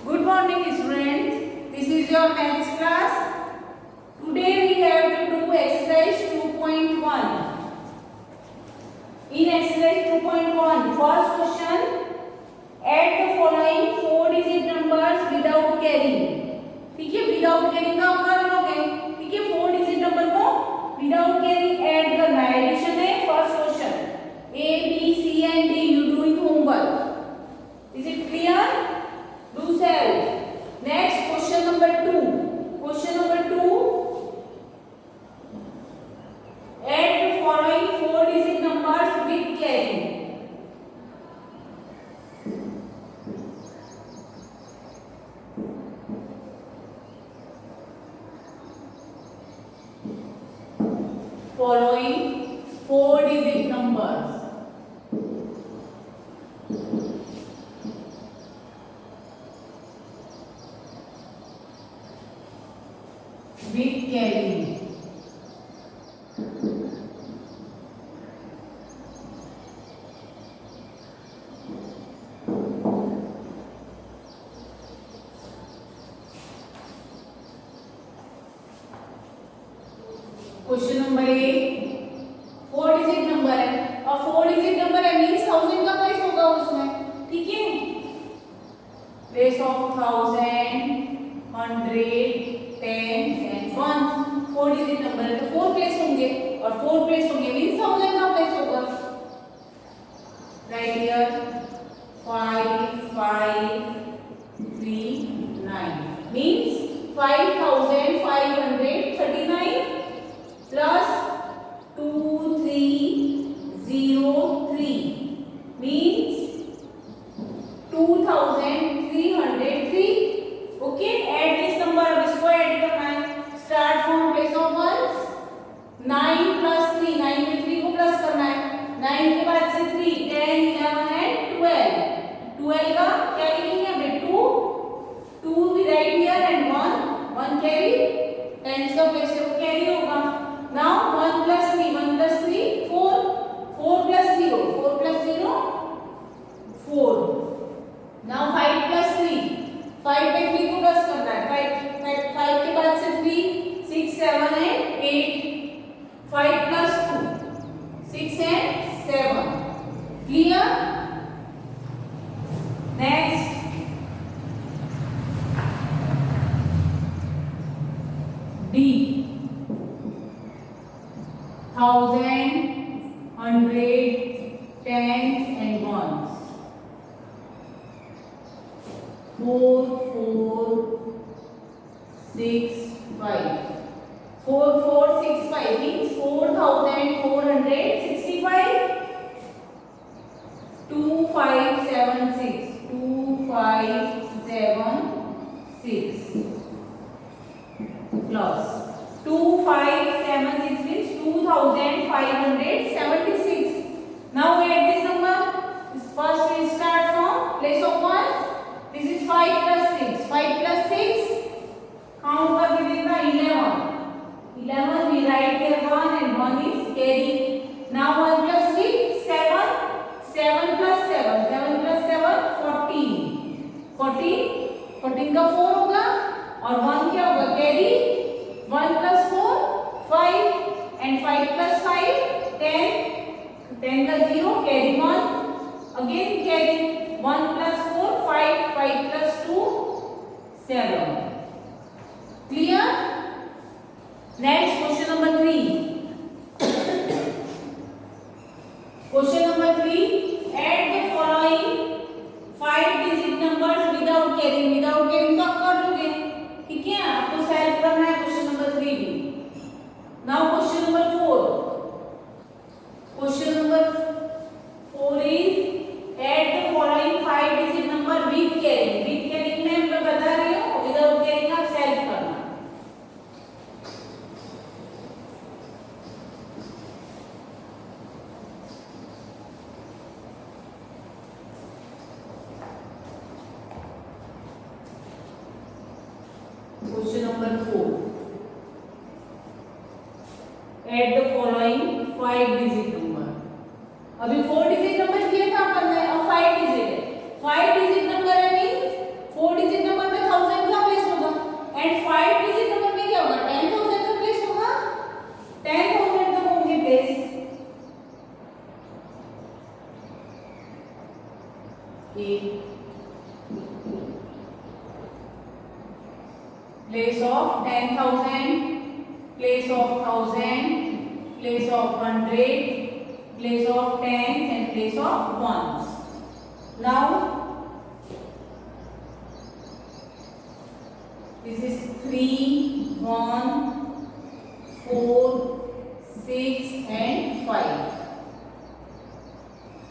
Good morning students. This is your maths class. Today we have to do exercise 2.1. In exercise 2.1, first question, add the following 4-digit numbers without carrying. ठीक है, without carrying का आप कर लोगे. ठीक है, 4-digit number को without carrying add करना है. Addition है first question. A, B, C and D. You doing homework. Is it clear? Do self. Next question number 2. Question number 2. Add the following 4-digit numbers with carrying. Following 4-digit numbers. With carrying. Question number 1, 4-digit number है और 4-digit number है means 1000 का place होगा उसमें. ठीक है, place of 1000, 100, 10 and 1. 4-digit number है तो 4 प्लेस होंगे और 4 प्लेस होंगे मींस 1000 का प्लेस होगा. Right here 5 5 3 9 means 5539 plus 2303 means 2303. Okay, add this number. अब इसको ऐड करना है. Start from place of ones. 9 plus 3. 9 में 3 को प्लस करना है. 9 के बाद से 3, 10, 11 and 12. 12 का क्या लिखेंगे अभी? 2 we write here and 1 carry. 10 का प्लेस है वो कैरी होगा. Now 1 plus 3, 4, 4 plus 0, 4. Now 5 plus 3, 5 पे 3 को प्लस करना है. 5 के बाद से 3, 6, 7 and 8. 5 plus 2, 6 and 7. Clear? Next. D. 1000, 100, tens and ones. 4 4 6 5. 4 4 6 5 means 4465. 2 5 7 6. 2 5 7 6 plus 2 5 7 6 means 2576. Now add this number. First we start from place of 1. This is 5 plus 6. 5 plus 6 count करके देखना 11. 11 we write here 1 and 1 is carry. Now 1 plus 6 7. 7 plus 7. 7 plus 7 14. 14 का 4 होगा और 1 क्या होगा carry. 1 plus 4 5 and 5 plus 5 10. 10 का 0 carry 1. Again carry 1 plus 4 5. 5 plus 2 7. Clear? Next question number 3. Question number 3. Add the following 5-digit numbers without carrying. Without carrying तो आप कर लोगे. ठीक है, आपको सॉल्व करना है क्वेश्चन नंबर 3 भी. Now question number 4. Question number 4 is add the following 5-digit number with carrying. With carrying में मैं बता रही हूँ, without carrying आप सॉल्व करना. Question number 4. Add the following 5-digit number. अभी 4-digit नंबर किया था अपन ने, अब 5 डिजिट है. 5 डिजिट नंबर है means 4 digit number Place of 10,000, place of 1,000, place of 100, place of tens and place of ones. Now this is 3, 1, 4, 6 and 5.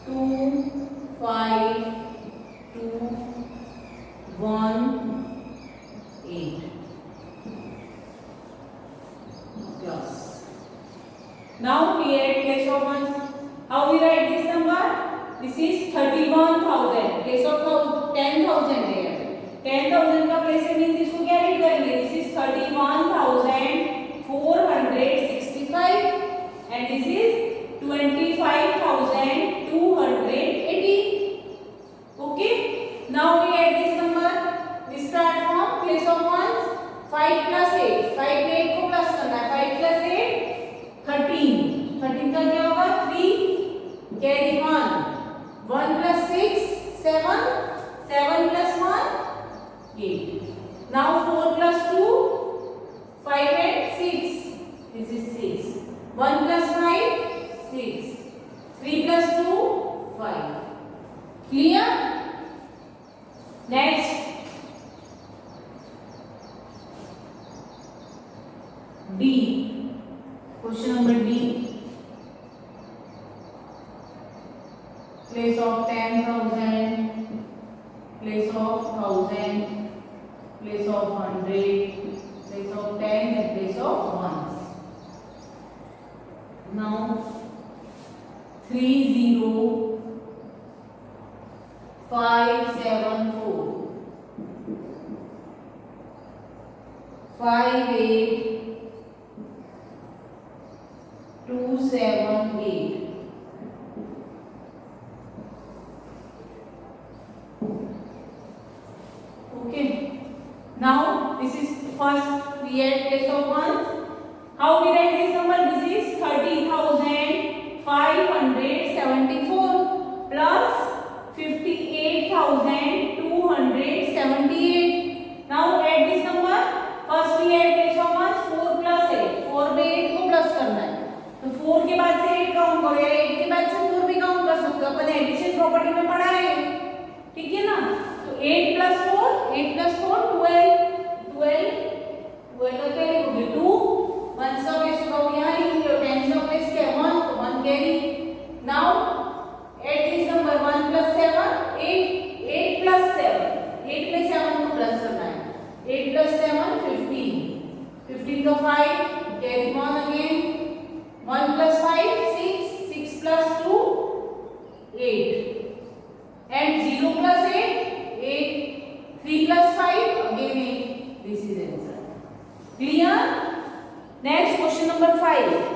2, 5, 2, 1, 8. Plus. Now we add place of ones. How we write this number? This is 31,000. Place of 10,000 है. 10,000 का place means इसको क्या read करेंगे? This is 31,465 and this is 25,280. Okay. Now we add this number. We start from place of ones. 5 plus 8. 5 में 8 को plus करना है. 5 plus 8 13. 13 का क्या होगा? 3. Carry 1. 1 plus 6 7. 7 plus 1 8. Now 4 plus 2 5 and 6. This is 6. 1 plus 5 6. 3 plus 2 5. Clear? Next. D. Question number D. Place of 10,000, place of 1,000, place of 100, place of 10 and place of ones. Now 30,574, 58,278. Okay. Now this is first we add place of ones. How we write this number? This is 30,574 plus 58,278. Now add this number. First we add place of ones. 4 plus 8. 4 में 8 को plus करना है. तो 4 के बाद से 8 count करो या 8 के बाद से 4 भी काउंट कर सकते हो. अपन एडिशन प्रॉपर्टी में पढ़ा है. ठीक है ना? तो 8 plus 4 12 12 का क्या लिखोगे? 2. 1 का प्लेस होगा यहाँ लिखेंगे और 10 का प्लेस क्या है? 1. तो 1 carry. Now add this number. 1 plus 7 8. 8 plus 7 8 में 7 को प्लस करना है. 8 plus 7 15. 15 का 5 carry 1 again. 1 plus 5 6. 6 plus 2 8 and 0 plus 8 8. 3 plus 5 again 8. This is answer. Clear? Next question number 5.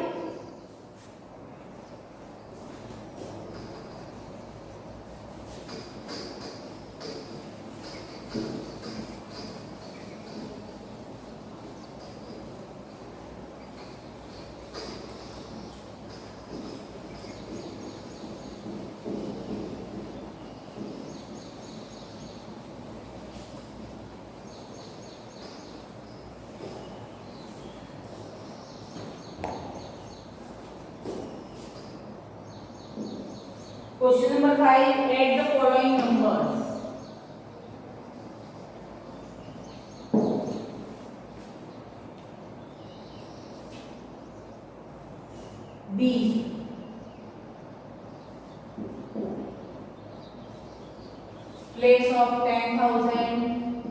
Question number 5. Add the following numbers. B. Place of 10,000,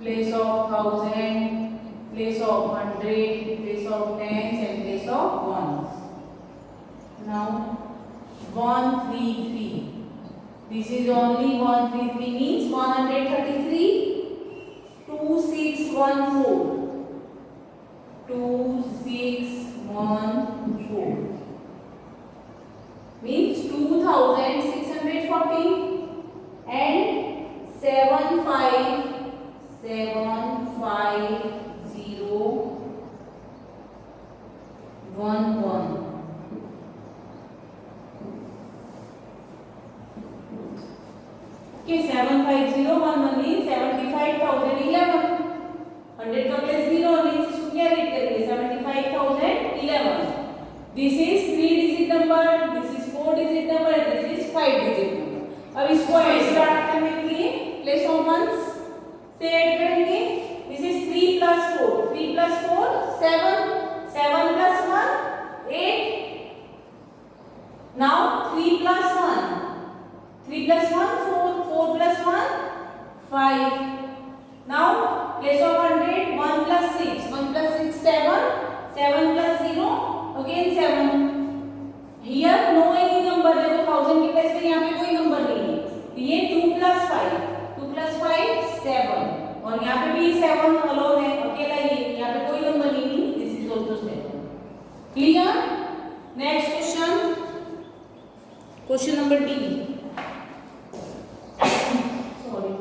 place of 1,000, place of 100, place of tens and place of ones. Now 133. This is only 133 means 133. 2614. 2614 means 2640 and 7575011. Okay, 7 71501 means 75,011. 100 का place 0 means इसको क्या read करेंगे 75,011. This is 3 digit number, this is 4 digit number, and this is 5 digit number. अब इसको add start करने के लिए place of once से ऐड करेंगे. This is 3 plus 4, 3 plus 4 7, 7 plus 1 8. Now 3 plus 1, 3 plus 1 4, 4 plus 1 5. Now place of 100, 1 plus 6, 1 plus 6 7, 7 plus 0 again 7. Here no any number, देखो 1000 की place में यहाँ पे कोई नंबर नहीं है. ये 2 plus 5, 2 plus 5 7 और यहाँ पे भी 7 अलोन है, अकेला ही. यहाँ पे कोई नंबर नहीं है. This is also 7. Clear? Next question. Question number D. Sorry.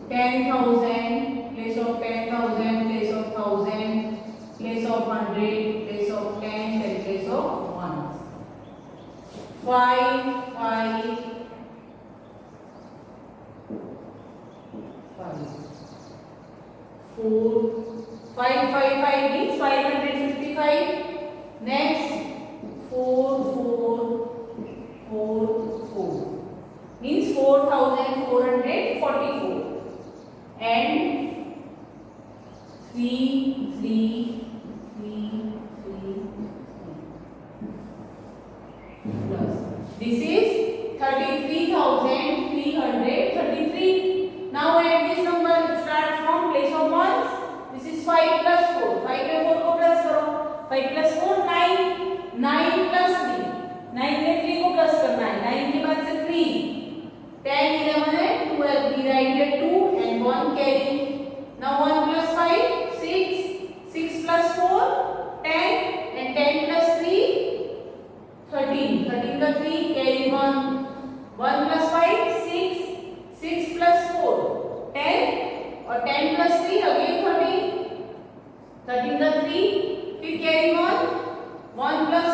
10,000, place of 10,000, place of 1,000, place of 100, place of 10, and place of 1. 5, 5, 5, 4, 5, 5, 5 means 555. Next 4, 4, 4, 4 means 4,444. And 3, 3, 3, 3 plus. This is 33,333. Now add this number. Start from place of ones. This is 5 plus 4. 5 में 4 को plus करो. 5 plus 4 9. 9 plus 3. 9 में 3 को plus करना है. 9 के बाद से 3. 10, 11 and 12. We write here 2 and 1 carry. Now 1 plus 5 6. 6 plus 4 10 and 10 plus 3 13. 13 का 3 carry 1. 1 plus 5 6. 6 plus 4 10 और 10 plus 3 again 13. 13 का 3 फिर carry 1. 1 plus